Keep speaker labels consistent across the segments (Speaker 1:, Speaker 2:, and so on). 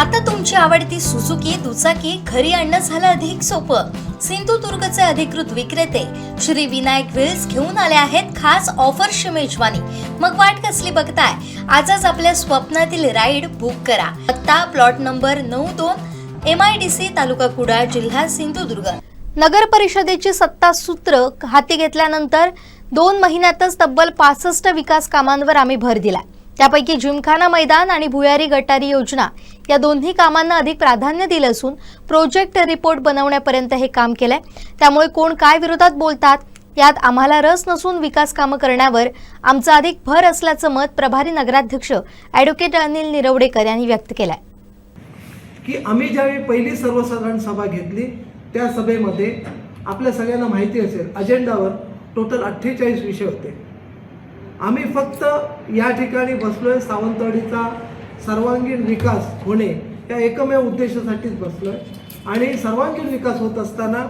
Speaker 1: आता तुमची आवडती सुझुकी दुचाकी घरी आणणं झालं अधिक सोपं. सिंधुदुर्गचे अधिकृत विक्रेते श्री विनायक व्हील्स घेऊन आले आहेत खास ऑफरची मेजवानी. मग वाट कसली बघताय? आजच आपल्या स्वप्नातील राईड बुक करा. पत्ता प्लॉट नंबर 92 MIDC तालुका कुडाळ जिल्हा सिंधुदुर्ग. नगर परिषदेची सत्ता सूत्र हाती घेतल्यानंतर 2 महिन्यातच तब्बल 65 विकास कामांवर आम्ही भर दिला. त्यापैकी जिमखाना मैदान आणि भुयारी गटारी योजना या दोन्ही कामांना अधिक प्राधान्य दिलं असून प्रोजेक्ट रिपोर्ट बनवण्यापर्यंत हे काम केलंय. त्यामुळे कोण काय विरोधात बोलतात यात आम्हाला रस नसून विकास कामं करण्यावर आमचा अधिक भर असल्याचं मत प्रभारी नगराध्यक्ष ॲडव्होकेट अनिल निरवडेकर यांनी व्यक्त केलंय.
Speaker 2: की आम्ही ज्यावेळी पहिली सर्वसाधारण सभा घेतली त्या सभेमध्ये आपल्या सगळ्यांना माहिती असेल अजेंडावर टोटल 48 विषय होते. आम्ही फक्त या ठिकाणी बसलोय सावंतवाडीचा सर्वांगीण विकास होणे या एकमेव उद्देशासाठीच बसलोय. आणि सर्वांगीण विकास होत असताना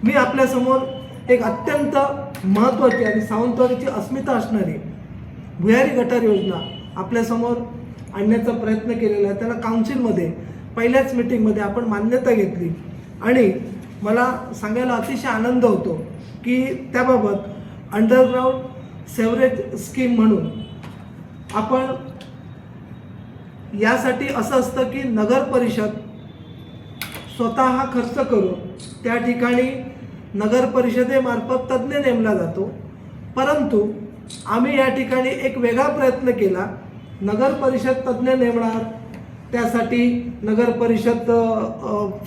Speaker 2: मी आपल्यासमोर एक अत्यंत महत्त्वाची आणि सावंतवाडीची अस्मिता असणारी भुयारी गटार योजना आपल्यासमोर आणण्याचा प्रयत्न केलेला आहे. त्याला काउन्सिलमध्ये पहिल्याच मीटिंगमध्ये आपण मान्यता घेतली आणि मला सांगायला अतिशय आनंद होतो की त्याबाबत अंडरग्राऊंड सेवरेज स्कीम म्हणून आपण यासाठी असं असतं की नगर परिषद स्वतः खर्च करून त्या ठिकाणी नगर परिषदेमार्फत तज्ज्ञ नेमला जातो. परंतु आम्ही या ठिकाणी एक वेगळा प्रयत्न केला. नगर परिषद तज्ज्ञ नेमणार, त्यासाठी नगर परिषद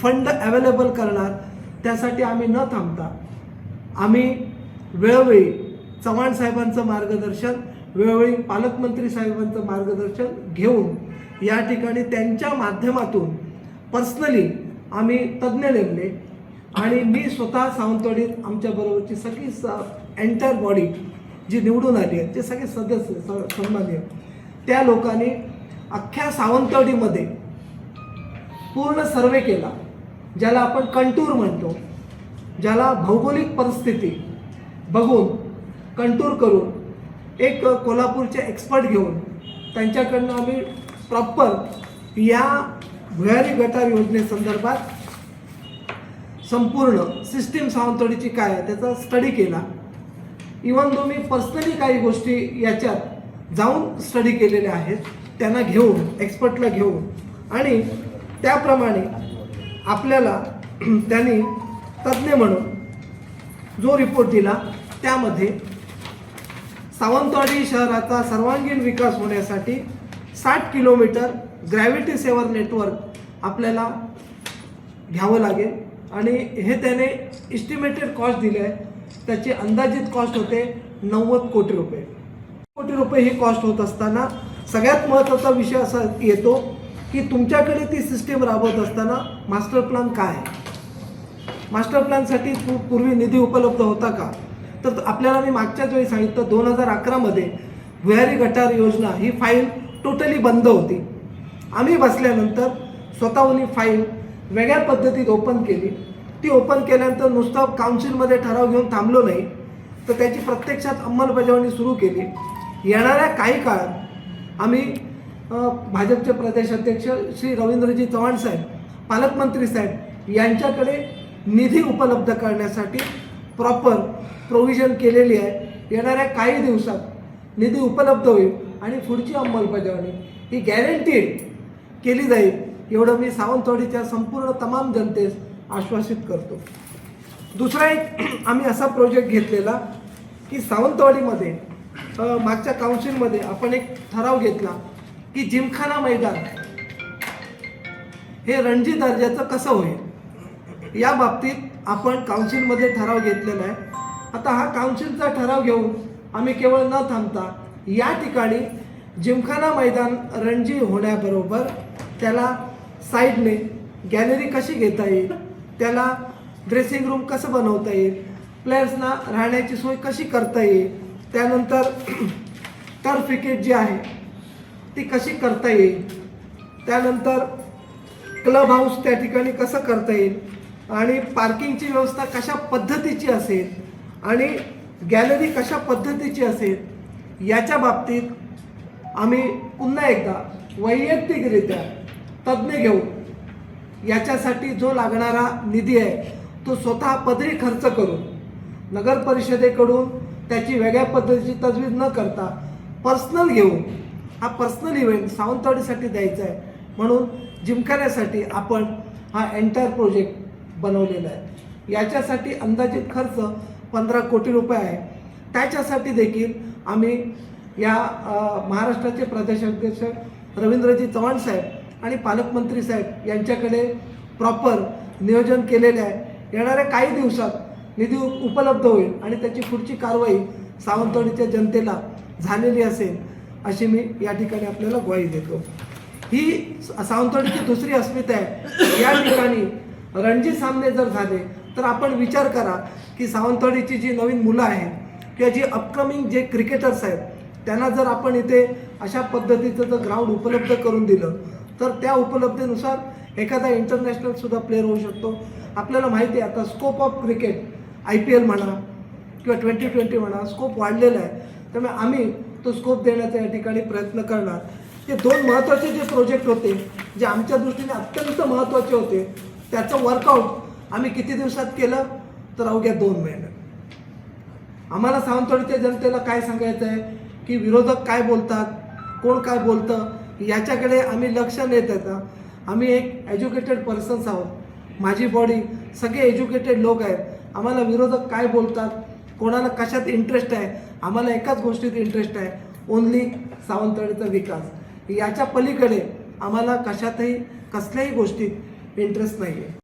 Speaker 2: फंड अवेलेबल करणार, त्यासाठी आम्ही न थांबता आम्ही वेळोवेळी चव्हाण साहेबांचं मार्गदर्शन, वेळोवेळी पालकमंत्री साहेबांचं मार्गदर्शन घेऊन या ठिकाणी त्यांच्या माध्यमातून पर्सनली आम्ही तज्ज्ञ नेमले. आणि मी स्वतः सावंतवाडीत आमच्याबरोबरची सगळी एंटायर बॉडी जी निवडून आली आहे ते सगळे सदस्य सन्माननीय त्या लोकांनी अख्ख्या सावंतवाडीमध्ये पूर्ण सर्वे केला, ज्याला आपण कंटूर म्हणतो, ज्याला भौगोलिक परिस्थिती बघून कंटूर करून एक कोल्हापूरचे एक्सपर्ट घेऊन त्यांच्याकडनं आम्ही प्रॉपर या भुयारी गटार योजनेसंदर्भात संपूर्ण सिस्टीम सावंतवाडीची काय आहे त्याचा स्टडी केला. इवन दो मी पर्सनली काही गोष्टी याच्यात जाऊन स्टडी केलेल्या आहेत, त्यांना घेऊन एक्सपर्टला घेऊन, आणि त्याप्रमाणे आपल्याला त्यांनी तज्ज्ञ म्हणून जो रिपोर्ट दिला त्यामध्ये सावंतवाडी शहराचा सर्वांगीण विकास होण्यासाठी 60 किलोमीटर ग्रॅव्हिटी सेवर नेटवर्क आपल्याला घ्यावं लागेल. आणि हे त्याने इस्टिमेटेड कॉस्ट दिले आहे. त्याची अंदाजित कॉस्ट होते 90 कोटी रुपये. कोटी रुपये ही कॉस्ट होत असताना सगळ्यात महत्त्वाचा विषय असा येतो की तुमच्याकडे ती सिस्टीम राबवत असताना मास्टर प्लॅन काय आहे, मास्टर प्लॅनसाठी पूर्वी निधी उपलब्ध होता का? तर आपल्याला मी मागच्याच वेळी सांगितलं 2011मध्ये भुयारी गटार योजना ही फाईल टोटली बंद होती. आम्ही बसल्यानंतर स्वतःहून ही फाईल वेगळ्या पद्धतीत ओपन केली. ती ओपन केल्यानंतर नुसतं काउन्सिलमध्ये ठराव घेऊन थांबलो नाही, तर त्याची प्रत्यक्षात अंमलबजावणी सुरू केली. येणाऱ्या काही काळात आम्ही भाजपचे प्रदेशाध्यक्ष श्री रवींद्रजी चव्हाण साहेब, पालकमंत्री साहेब यांच्याकडे निधी उपलब्ध करण्यासाठी प्रॉपर प्रोव्हिजन केलेली आहे. येणाऱ्या काही दिवसात निधी उपलब्ध होईल आणि पुढची अंमलबजावणी ही गॅरंटीड केली जाईल, एवढं मी सावंतवाडीच्या संपूर्ण तमाम जनतेस आश्वासित करतो. दुसरा एक आम्ही असा प्रोजेक्ट घेतलेला की सावंतवाडीमध्ये मागच्या काउन्सिलमध्ये आपण एक ठराव घेतला की जिमखाना मैदान हे रणजी दर्जाचं कसं होईल या बाबतीत आपण काउन्सिलमध्ये ठराव घेतलेला आहे. आता हा काउन्सिलचा ठराव घेऊन आम्ही केवळ न थांबता या ठिकाणी जिमखाना मैदान रणजी होण्याबरोबर त्याला साईडने गॅलरी कशी घेता येईल, त्याला ड्रेसिंग रूम कसं बनवता येईल, प्लेयर्सना राहण्याची सोय कशी करता येईल, त्यानंतर टर्फ विकेट जी आहे ती कशी करता येईल, त्यानंतर क्लब हाऊस त्या ठिकाणी कसं करता येईल, आणि पार्किंगची व्यवस्था कशा पद्धतीची असेल आणि गॅलरी कशा पद्धतीची असेल, याच्या बाबतीत आम्ही पुन्हा एकदा वैयक्तिकरित्या तज्ज्ञ घेऊन याच्यासाठी जो लागणारा निधी आहे तो स्वतः पदरी खर्च करून नगर परिषदेकडून त्याची वेगळ्या पद्धतीची तजवीज न करता पर्सनल घेऊन हा पर्सनल इव्हेंट सावंतवाडीसाठी द्यायचा आहे म्हणून जिमखान्यासाठी आपण हा एंटायर प्रोजेक्ट बनवलेला आहे। याच्यासाठी अंदाजित खर्च 15 कोटी रुपये आहे। त्याच्यासाठी देखील आम्ही या महाराष्ट्राचे प्रदेशाध्यक्ष रवींद्रजी चव्हाण साहेब आणि पालकमंत्री साहेब यांच्याकडे प्रॉपर नियोजन केलेले आहे। येणाऱ्या काही दिवसात निधी उपलब्ध होईल आणि त्याची पुढची कारवाई सावंतवाडीच्या जनतेला झालेली असेल अशी मी या ठिकाणी आपल्याला ग्वाही देतो। ही सावंतवाडीची दुसरी अस्मिता आहे। या ठिकाणी रणजी सामने जर झाले तर आपण विचार करा की सावंतवाडीची जी नवीन मुलं आहेत किंवा जी अपकमिंग जे क्रिकेटर्स आहेत त्यांना जर आपण इथे अशा पद्धतीचं जर ग्राउंड उपलब्ध करून दिलं तर त्या उपलब्धीनुसार एखादा इंटरनॅशनल सुद्धा प्लेअर होऊ शकतो। आपल्याला माहिती आहे आता स्कोप ऑफ क्रिकेट IPL म्हणा किंवा 2020 म्हणा स्कोप वाढलेला आहे। त्यामुळे आम्ही तो स्कोप देण्याचा या ठिकाणी प्रयत्न करणार। ते दोन महत्त्वाचे जे प्रोजेक्ट होते जे आमच्या दृष्टीने अत्यंत महत्त्वाचे होते त्याचं वर्कआउट आम्ही किती दिवसात केलं तर अवघ्या 2 महिन्यात। आम्हाला सावंतवाडीच्या जनतेला काय सांगायचं आहे की विरोधक काय बोलतात, कोण काय बोलतं याच्याकडे आम्ही लक्ष न देता आम्ही एक एज्युकेटेड पर्सन्स आहोत। माझी बॉडी सगळे एज्युकेटेड लोक आहेत। आम्हाला विरोधक काय बोलतात, कोणाला कशात इंटरेस्ट आहे, आम्हाला एकाच गोष्टीत इंटरेस्ट आहे, ओन्ली सावंतवाडीचा विकास। याच्या पलीकडे आम्हाला कशातही कसल्याही गोष्टीत इंटरेस्ट नाही आहे।